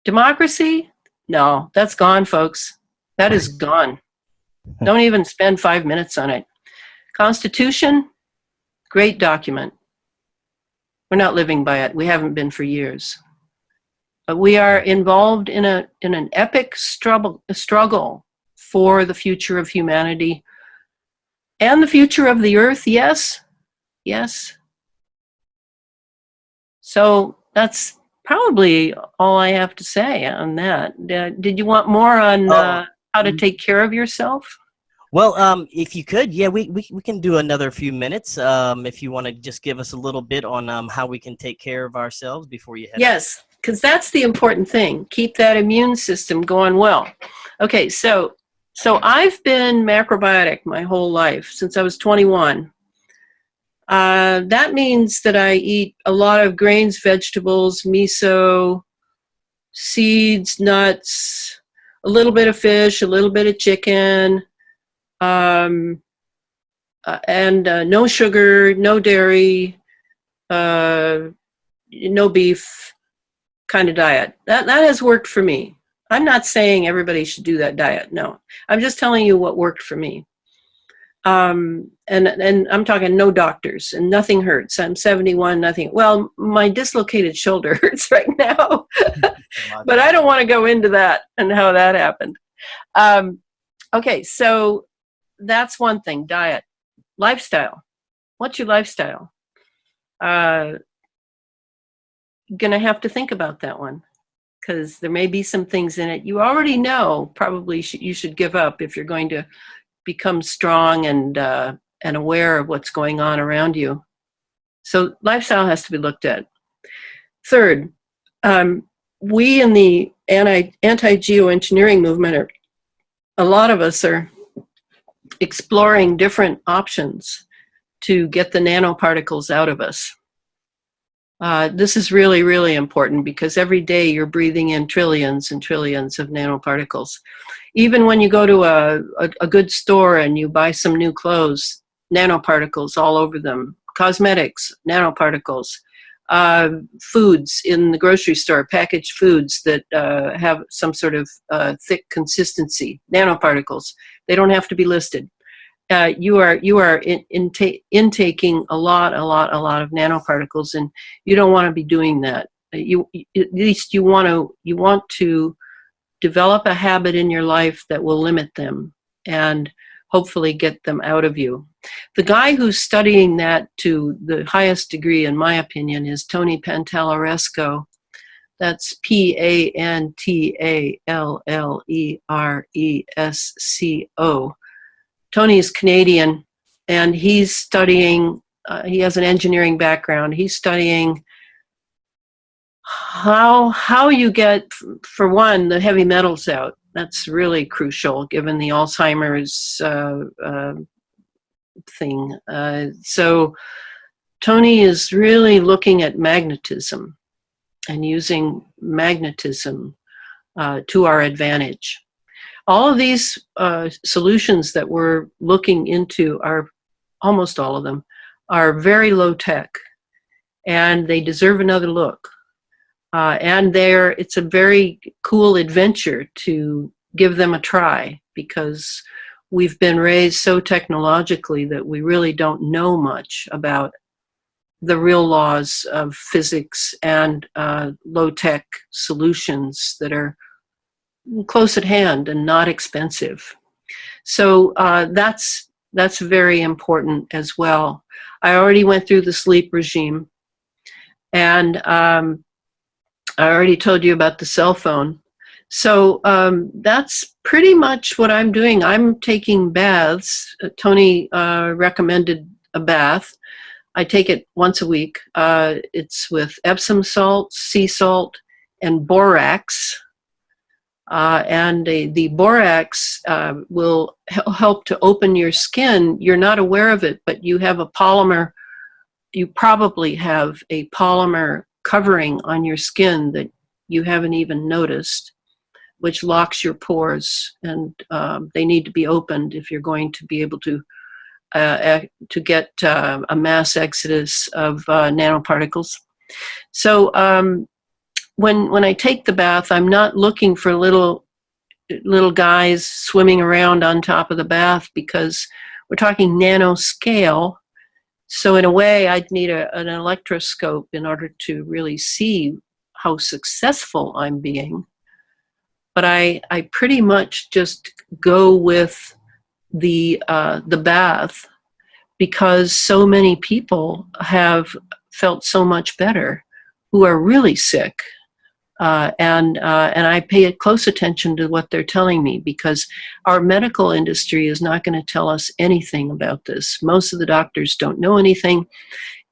Democracy? No, that's gone, folks. That is gone. Don't even spend 5 minutes on it. Constitution? Great document. We're not living by it. We haven't been for years. But we are involved in an epic struggle for the future of humanity and the future of the earth. Yes. So that's probably all I have to say on that. Did you want more on how to take care of yourself? Well, if you could, yeah, we can do another few minutes. If you want to just give us a little bit on how we can take care of ourselves before you head out. Yes, because that's the important thing. Keep that immune system going well. Okay, so I've been macrobiotic my whole life since I was 21. That means that I eat a lot of grains, vegetables, miso, seeds, nuts, a little bit of fish, a little bit of chicken, and no sugar, no dairy, no beef kind of diet. That has worked for me. I'm not saying everybody should do that diet. No, I'm just telling you what worked for me. And I'm talking no doctors and nothing hurts. I'm 71, nothing. Well, my dislocated shoulder hurts right now, but I don't want to go into that and how that happened. Okay, so that's one thing, diet. Lifestyle. What's your lifestyle? Gonna have to think about that one, because there may be some things in it you already know probably you should give up if you're going to become strong and aware of what's going on around you. So lifestyle has to be looked at. Third, we in the anti-geoengineering movement, a lot of us are exploring different options to get the nanoparticles out of us. This is really, really important because every day you're breathing in trillions and trillions of nanoparticles. Even when you go to a good store and you buy some new clothes, nanoparticles all over them. Cosmetics, nanoparticles. Foods in the grocery store, packaged foods that have some sort of thick consistency, nanoparticles. They don't have to be listed. You are intaking a lot of nanoparticles, and you don't want to be doing that. At least you want to develop a habit in your life that will limit them and hopefully get them out of you. The guy who's studying that to the highest degree, in my opinion, is Tony Pantalleresco. That's Pantalleresco. Tony is Canadian, and he's studying, he has an engineering background. He's studying how you get, for one, the heavy metals out. That's really crucial given the Alzheimer's thing. So Tony is really looking at magnetism and using magnetism to our advantage. All of these solutions that we're looking into are, almost all of them, are very low tech, and they deserve another look. And it's a very cool adventure to give them a try, because we've been raised so technologically that we really don't know much about the real laws of physics and low-tech solutions that are close at hand and not expensive. So that's very important as well. I already went through the sleep regime, and I already told you about the cell phone. So that's pretty much what I'm doing. I'm taking baths. Tony recommended a bath. I take it once a week. It's with Epsom salt, sea salt, and borax. And the borax will help to open your skin. You're not aware of it, but you have a polymer. You probably have a polymer covering on your skin that you haven't even noticed, which locks your pores, and they need to be opened if you're going to be able to get a mass exodus of nanoparticles. So when I take the bath, I'm not looking for little guys swimming around on top of the bath, because we're talking nanoscale, So in a way, I'd need an electroscope in order to really see how successful I'm being. But I pretty much just go with the bath, because so many people have felt so much better who are really sick. And I pay close attention to what they're telling me, because our medical industry is not going to tell us anything about this. Most of the doctors don't know anything,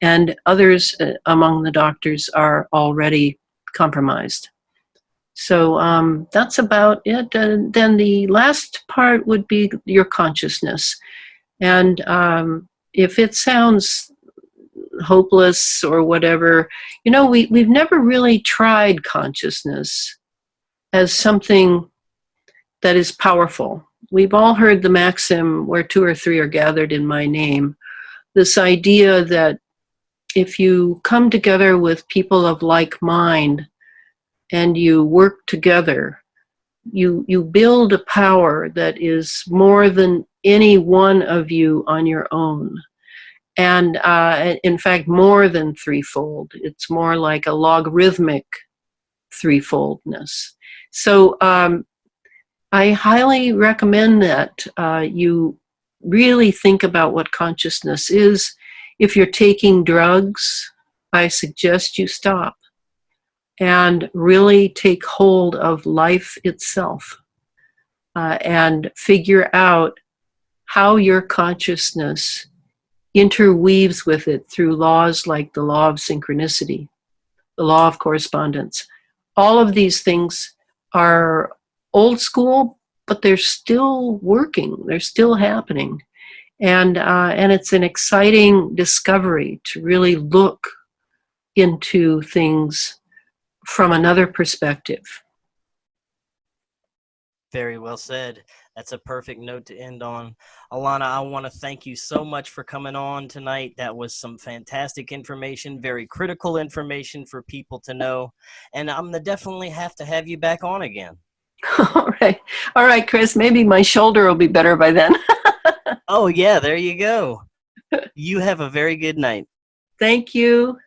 and others among the doctors are already compromised. So that's about it. And then the last part would be your consciousness. And if it sounds hopeless or whatever, we've never really tried consciousness as something that is powerful. We've all heard the maxim, where two or three are gathered in my name. This idea that if you come together with people of like mind and you work together, you build a power that is more than any one of you on your own. And in fact, more than threefold. It's more like a logarithmic threefoldness. So I highly recommend that you really think about what consciousness is. If you're taking drugs, I suggest you stop and really take hold of life itself and figure out how your consciousness interweaves with it through laws like the law of synchronicity, the law of correspondence. All of these things are old school, but they're still working. They're still happening. And it's an exciting discovery to really look into things from another perspective. Very well said. That's a perfect note to end on. Elana, I want to thank you so much for coming on tonight. That was some fantastic information, very critical information for people to know. And I'm going to definitely have to have you back on again. All right, Chris. Maybe my shoulder will be better by then. Oh, yeah, there you go. You have a very good night. Thank you.